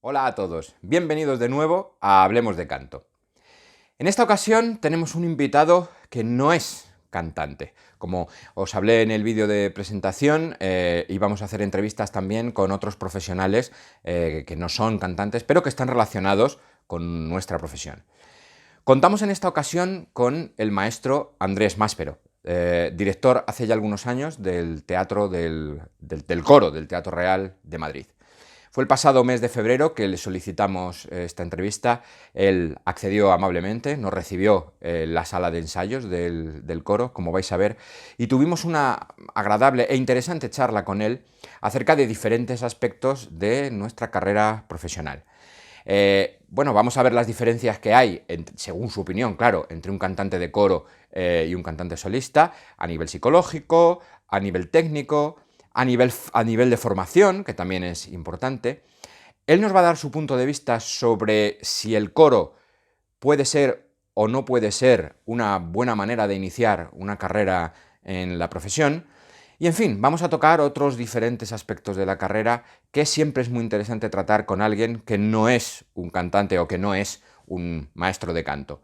Hola a todos, bienvenidos de nuevo a Hablemos de Canto. En esta ocasión tenemos un invitado que no es cantante. Como os hablé en el vídeo de presentación, íbamos a hacer entrevistas también con otros profesionales que no son cantantes, pero que están relacionados con nuestra profesión. Contamos en esta ocasión con el maestro Andrés Máspero, director hace ya algunos años del Teatro del Coro, del Teatro Real de Madrid. Fue el pasado mes de febrero que le solicitamos esta entrevista. Él accedió amablemente, nos recibió en la sala de ensayos del coro, como vais a ver, y tuvimos una agradable e interesante charla con él acerca de diferentes aspectos de nuestra carrera profesional. Bueno, vamos a ver las diferencias que hay, según su opinión, claro, entre un cantante de coro y un cantante solista, a nivel psicológico, a nivel técnico, a nivel de formación, que también es importante. Él nos va a dar su punto de vista sobre si el coro puede ser o no puede ser una buena manera de iniciar una carrera en la profesión. Y en fin, vamos a tocar otros diferentes aspectos de la carrera que siempre es muy interesante tratar con alguien que no es un cantante o que no es un maestro de canto.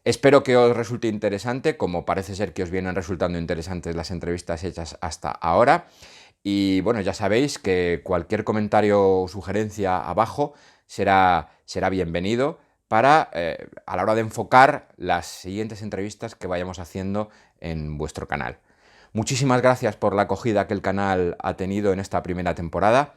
Espero que os resulte interesante, como parece ser que os vienen resultando interesantes las entrevistas hechas hasta ahora. Y bueno, ya sabéis que cualquier comentario o sugerencia abajo será bienvenido para, a la hora de enfocar las siguientes entrevistas que vayamos haciendo en vuestro canal. Muchísimas gracias por la acogida que el canal ha tenido en esta primera temporada.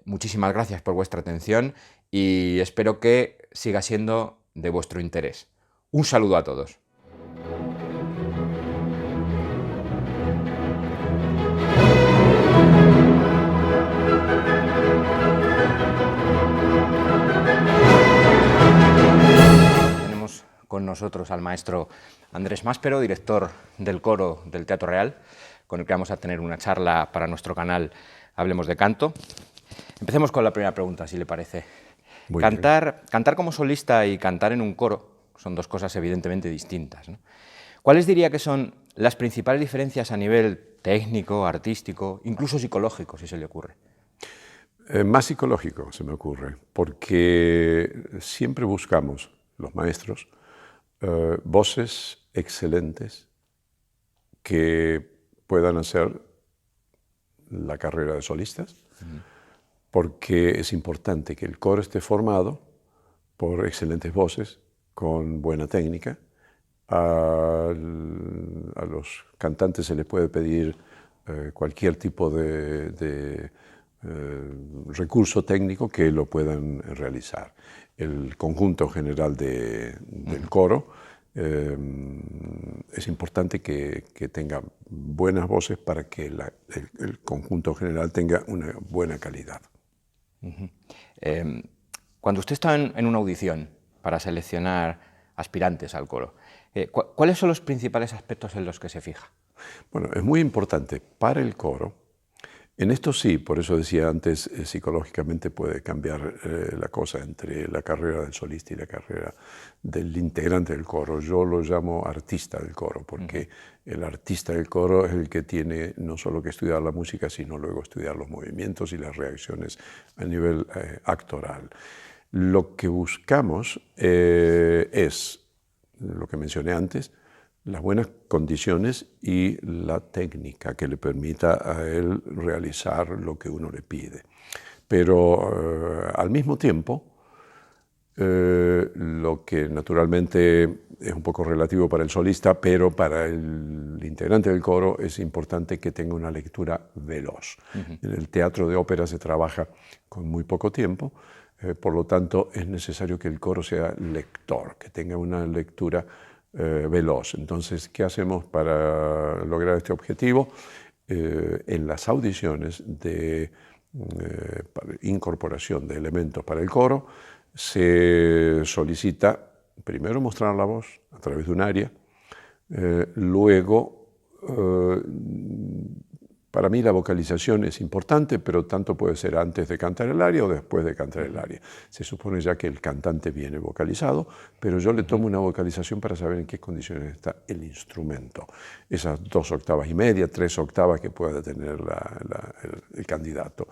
Muchísimas gracias por vuestra atención y espero que siga siendo de vuestro interés. Un saludo a todos. Tenemos con nosotros al maestro Andrés Máspero, director del coro del Teatro Real, con el que vamos a tener una charla para nuestro canal Hablemos de Canto. Empecemos con la primera pregunta, si le parece. Cantar como solista y cantar en un coro son dos cosas evidentemente distintas, ¿no? ¿Cuáles diría que son las principales diferencias a nivel técnico, artístico, incluso psicológico, si se le ocurre? Más psicológico se me ocurre, porque siempre buscamos, los maestros, voces excelentes que puedan hacer la carrera de solistas, porque es importante que el coro esté formado por excelentes voces, con buena técnica. A los cantantes se les puede pedir cualquier tipo de recurso técnico que lo puedan realizar. El conjunto general del coro es importante que tenga buenas voces para que el conjunto general tenga una buena calidad. Cuando usted está en una audición para seleccionar aspirantes al coro, ¿cuáles son los principales aspectos en los que se fija? Bueno, es muy importante para el coro. En esto sí, por eso decía antes, psicológicamente puede cambiar la cosa entre la carrera del solista y la carrera del integrante del coro. Yo lo llamo artista del coro, porque el artista del coro es el que tiene no solo que estudiar la música, sino luego estudiar los movimientos y las reacciones a nivel actoral. Lo que buscamos es, lo que mencioné antes, las buenas condiciones y la técnica que le permita a él realizar lo que uno le pide. Pero al mismo tiempo, lo que naturalmente es un poco relativo para el solista, pero para el integrante del coro es importante que tenga una lectura veloz. En el teatro de ópera se trabaja con muy poco tiempo, por lo tanto es necesario que el coro sea lector, que tenga una lectura veloz. Entonces, ¿qué hacemos para lograr este objetivo? En las audiciones de incorporación de elementos para el coro, se solicita primero mostrar la voz a través de un aria, luego para mí la vocalización es importante, pero tanto puede ser antes de cantar el aria o después de cantar el aria. Se supone ya que el cantante viene vocalizado, pero yo le tomo una vocalización para saber en qué condiciones está el instrumento. Esas 2 octavas y media, 3 octavas que pueda tener el candidato.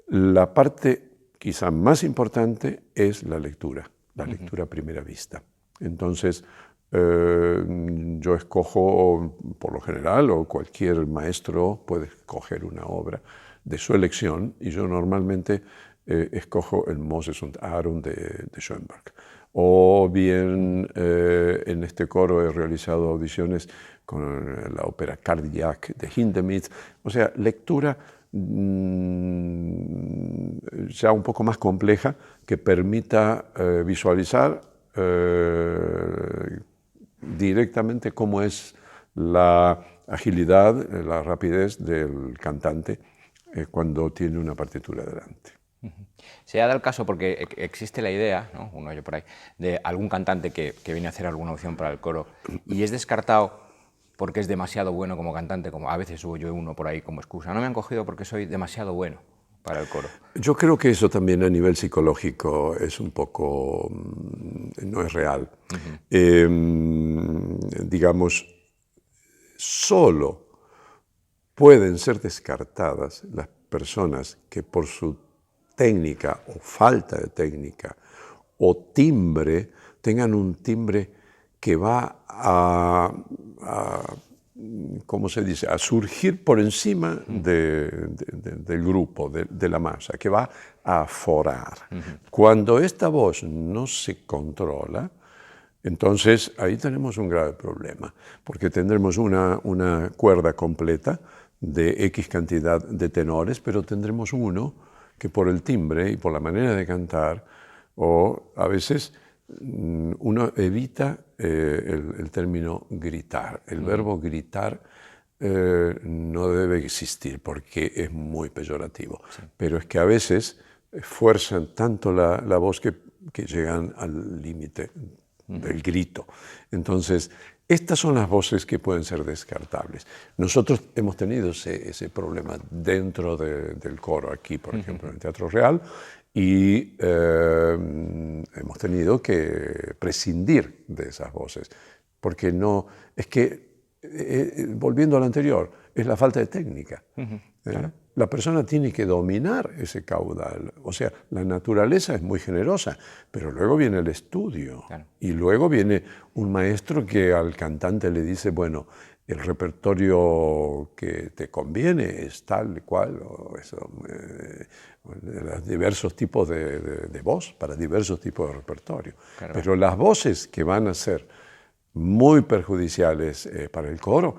La parte quizá más importante es la lectura a primera vista. Entonces, yo escojo, por lo general, o cualquier maestro puede escoger una obra de su elección, y yo normalmente escojo el Moses und Aaron de Schoenberg. O bien en este coro he realizado audiciones con la ópera Cardillac de Hindemith. O sea, lectura ya un poco más compleja que permita visualizar directamente cómo es la agilidad, la rapidez del cantante cuando tiene una partitura delante. Se ha dado el caso porque existe la idea, ¿no? Uno oye por ahí, de algún cantante que viene a hacer alguna audición para el coro y es descartado porque es demasiado bueno como cantante, como a veces hubo yo uno por ahí como excusa. No me han cogido porque soy demasiado bueno para el coro. Yo creo que eso también a nivel psicológico es un poco, no es real. Digamos, solo pueden ser descartadas las personas que por su técnica o falta de técnica o timbre tengan un timbre que va ¿cómo se dice?, a surgir por encima del grupo, de la masa, que va a aforar. Cuando esta voz no se controla, entonces ahí tenemos un grave problema, porque tendremos una cuerda completa de X cantidad de tenores, pero tendremos uno que por el timbre y por la manera de cantar, o a veces uno evita el término gritar. El verbo gritar no debe existir porque es muy peyorativo, pero es que a veces fuerzan tanto la voz que llegan al límite del grito. Entonces, estas son las voces que pueden ser descartables. Nosotros hemos tenido ese problema dentro del coro aquí, por ejemplo, en el Teatro Real, y hemos tenido que prescindir de esas voces, porque no, es que, volviendo al anterior, es la falta de técnica. Claro. La persona tiene que dominar ese caudal. O sea, la naturaleza es muy generosa, pero luego viene el estudio. Claro. Y luego viene un maestro que al cantante le dice, bueno, el repertorio que te conviene es tal y cual, o eso, diversos tipos de voz, para diversos tipos de repertorio. Claro. Pero las voces que van a ser muy perjudiciales para el coro,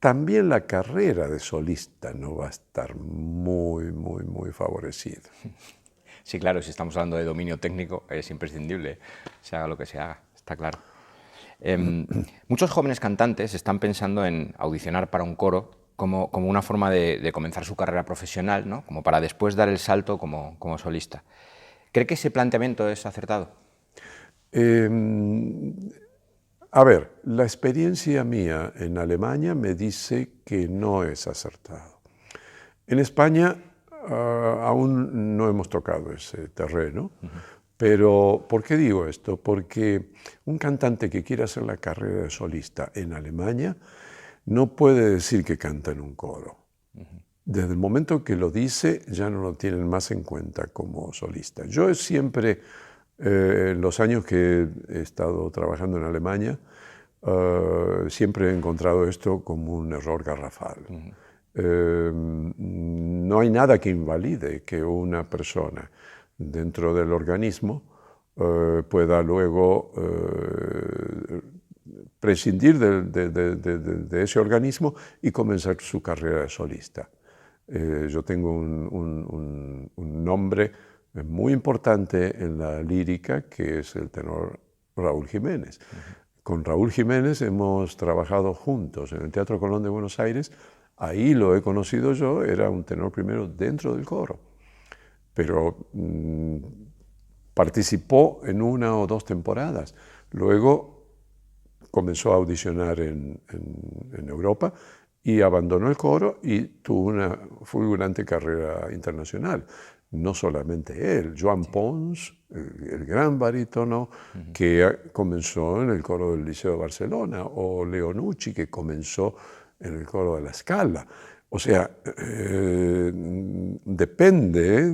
también la carrera de solista no va a estar muy favorecida. Sí, claro, si estamos hablando de dominio técnico, es imprescindible, se haga lo que se haga, está claro. Muchos jóvenes cantantes están pensando en audicionar para un coro como una forma de comenzar su carrera profesional, ¿no? Como para después dar el salto como solista. ¿Cree que ese planteamiento es acertado? A ver, la experiencia mía en Alemania me dice que no es acertado. En España aún no hemos tocado ese terreno, pero ¿por qué digo esto? Porque un cantante que quiera hacer la carrera de solista en Alemania no puede decir que canta en un coro. Desde el momento que lo dice ya no lo tienen más en cuenta como solista. Yo siempre... en los años que he estado trabajando en Alemania, siempre he encontrado esto como un error garrafal. No hay nada que invalide que una persona dentro del organismo pueda luego prescindir de ese organismo y comenzar su carrera de solista. Yo tengo un nombre muy importante en la lírica, que es el tenor Raúl Jiménez. Con Raúl Jiménez hemos trabajado juntos en el Teatro Colón de Buenos Aires. Ahí lo he conocido yo, era un tenor primero dentro del coro, pero participó en 1 o 2 temporadas. Luego comenzó a audicionar en Europa y abandonó el coro y tuvo una fulgurante carrera internacional. No solamente él, Joan Pons, el gran barítono que comenzó en el coro del Liceo de Barcelona, o Leo Nucci, que comenzó en el coro de La Scala, O sea, depende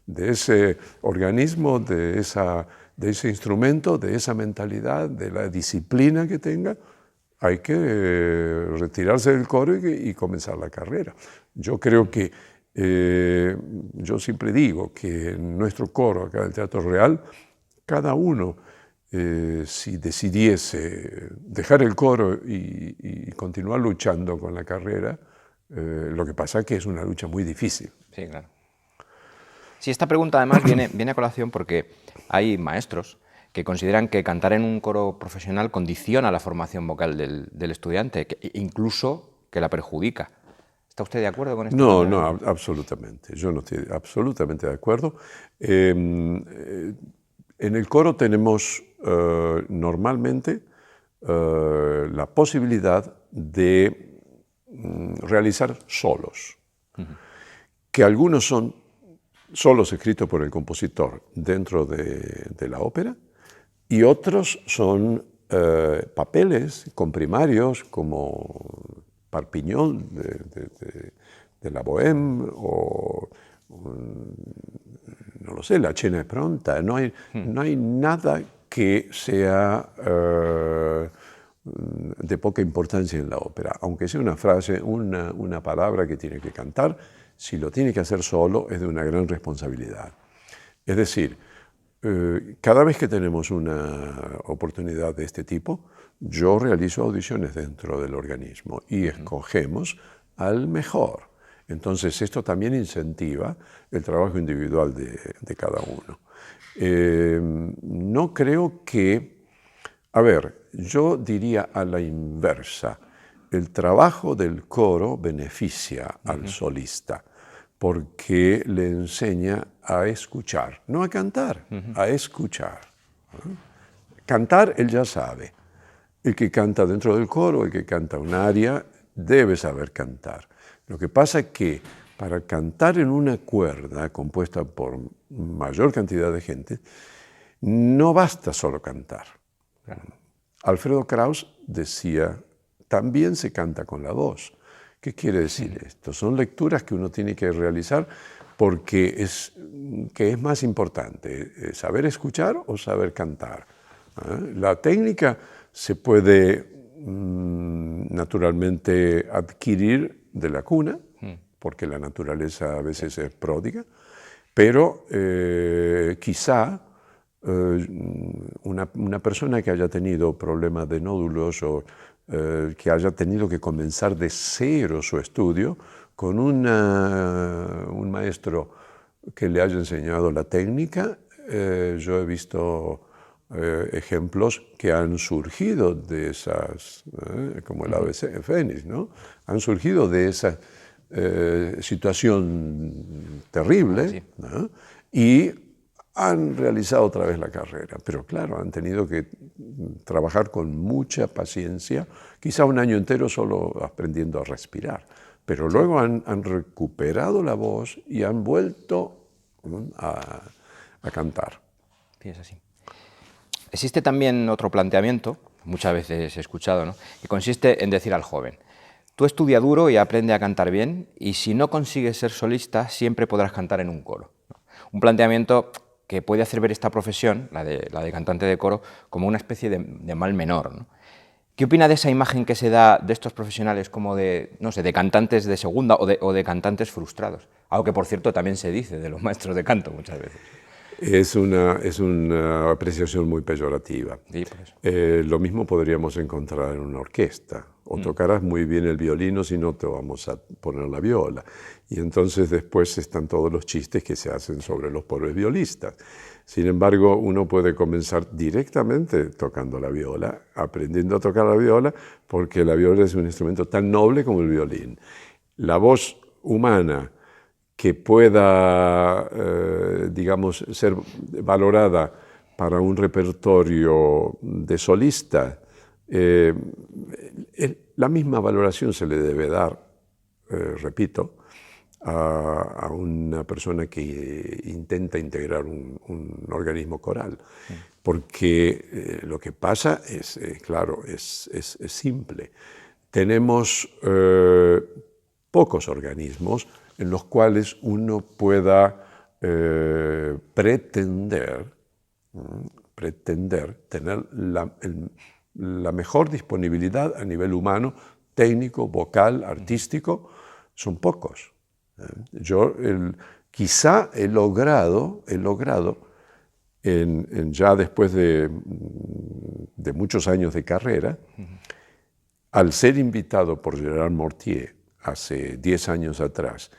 de ese organismo, de ese instrumento, de esa mentalidad, de la disciplina que tenga. Hay que retirarse del coro y comenzar la carrera. Yo creo que, yo siempre digo que en nuestro coro, acá del Teatro Real, cada uno, si decidiese dejar el coro y continuar luchando con la carrera, lo que pasa es que es una lucha muy difícil. Sí, claro. Sí, esta pregunta además viene a colación porque hay maestros que consideran que cantar en un coro profesional condiciona la formación vocal del estudiante, incluso que la perjudica. ¿Está usted de acuerdo con este No, planteamiento? no, absolutamente. Yo no estoy absolutamente de acuerdo. En el coro tenemos normalmente la posibilidad de realizar solos, que algunos son solos escritos por el compositor dentro de la ópera y otros son papeles comprimarios como Parpignol de la Bohème o no lo sé, la Cena è pronta. No hay nada que sea de poca importancia en la ópera, aunque sea una frase, una palabra que tiene que cantar, si lo tiene que hacer solo es de una gran responsabilidad. Es decir, cada vez que tenemos una oportunidad de este tipo, yo realizo audiciones dentro del organismo y escogemos al mejor. Entonces esto también incentiva el trabajo individual de cada uno. No creo que, a ver, yo diría a la inversa, el trabajo del coro beneficia al solista porque le enseña a escuchar, no a cantar, a escuchar. Cantar él ya sabe. El que canta dentro del coro, el que canta un aria, debe saber cantar. Lo que pasa es que para cantar en una cuerda compuesta por mayor cantidad de gente, no basta solo cantar. Alfredo Kraus decía, también se canta con la voz. ¿Qué quiere decir esto? Son lecturas que uno tiene que realizar porque es más importante, saber escuchar o saber cantar. La técnica se puede naturalmente adquirir de la cuna, porque la naturaleza a veces es pródiga, pero quizá una persona que haya tenido problemas de nódulos o que haya tenido que comenzar de cero su estudio con un maestro que le haya enseñado la técnica, yo he visto ejemplos que han surgido de esas, como el ave fénix, ¿no? Han surgido de esa situación terrible, ¿no? Y han realizado otra vez la carrera, pero claro, han tenido que trabajar con mucha paciencia, quizá un año entero solo aprendiendo a respirar, pero luego han recuperado la voz y han vuelto a cantar. Sí, es así. Existe también otro planteamiento, muchas veces he escuchado, ¿no?, que consiste en decir al joven: tú estudia duro y aprende a cantar bien, y si no consigues ser solista, siempre podrás cantar en un coro, ¿no? Un planteamiento que puede hacer ver esta profesión, la de cantante de coro, como una especie de mal menor, ¿no? ¿Qué opina de esa imagen que se da de estos profesionales como de, no sé, de cantantes de segunda o de cantantes frustrados? Algo que, por cierto, también se dice de los maestros de canto muchas veces. Es una apreciación muy peyorativa. Sí, por eso. Lo mismo podríamos encontrar en una orquesta. O tocarás muy bien el violín o si no te vamos a poner la viola. Y entonces después están todos los chistes que se hacen sobre los pobres violistas. Sin embargo, uno puede comenzar directamente tocando la viola, aprendiendo a tocar la viola, porque la viola es un instrumento tan noble como el violín. La voz humana que pueda, digamos, ser valorada para un repertorio de solista, la misma valoración se le debe dar, repito, a una persona que intenta integrar un organismo coral. Porque lo que pasa es, claro, es simple. Tenemos pocos organismos en los cuales uno pueda pretender tener la mejor disponibilidad a nivel humano, técnico, vocal, artístico. Son pocos. Yo quizá he logrado ya después de muchos años de carrera, al ser invitado por Gerard Mortier hace 10 años atrás,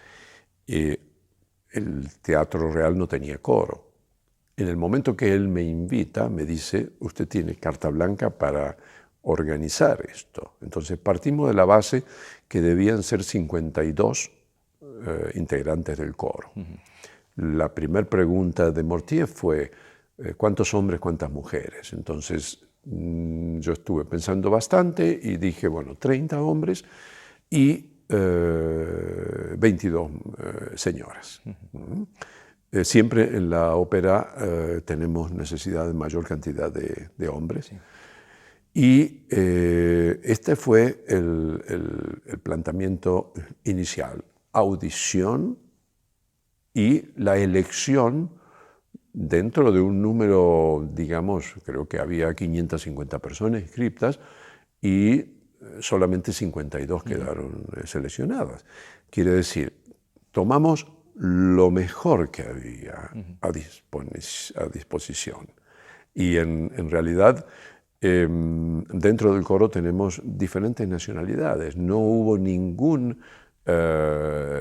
el Teatro Real no tenía coro. En el momento que él me invita, me dice, usted tiene carta blanca para organizar esto. Entonces partimos de la base que debían ser 52 integrantes del coro. La primera pregunta de Mortier fue, ¿cuántos hombres, cuántas mujeres? Entonces yo estuve pensando bastante y dije, bueno, 30 hombres y 22 señoras. Siempre en la ópera tenemos necesidad de mayor cantidad de hombres. Sí. Y este fue el planteamiento inicial. Audición y la elección dentro de un número, digamos, creo que había 550 personas inscritas y solamente 52 quedaron seleccionadas. Quiere decir, tomamos lo mejor que había a disposición. Y en realidad, dentro del coro tenemos diferentes nacionalidades. No hubo ningún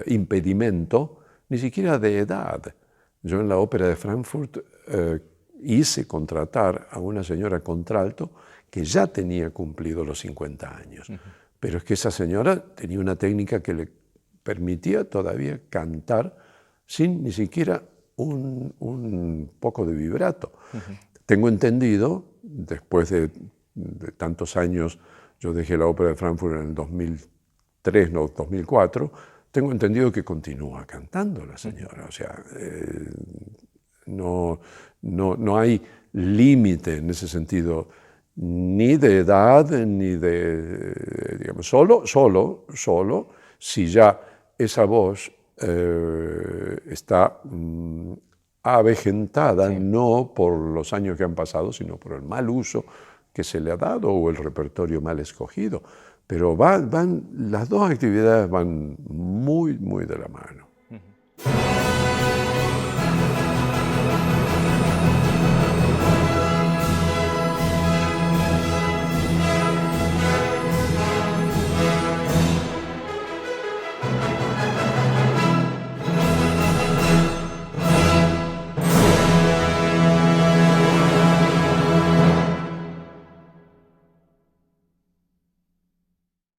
impedimento, ni siquiera de edad. Yo en la ópera de Frankfurt hice contratar a una señora contralto que ya tenía cumplido los 50 años. Pero es que esa señora tenía una técnica que le permitía todavía cantar sin ni siquiera un poco de vibrato. Tengo entendido, después de tantos años, yo dejé la ópera de Frankfurt en el 2003, no, 2004, tengo entendido que continúa cantando la señora. O sea, no hay límite en ese sentido, ni de edad, ni de, digamos, solo si ya esa voz está avejentada, sí, no por los años que han pasado, sino por el mal uso que se le ha dado o el repertorio mal escogido. Pero las dos actividades van muy, muy de la mano.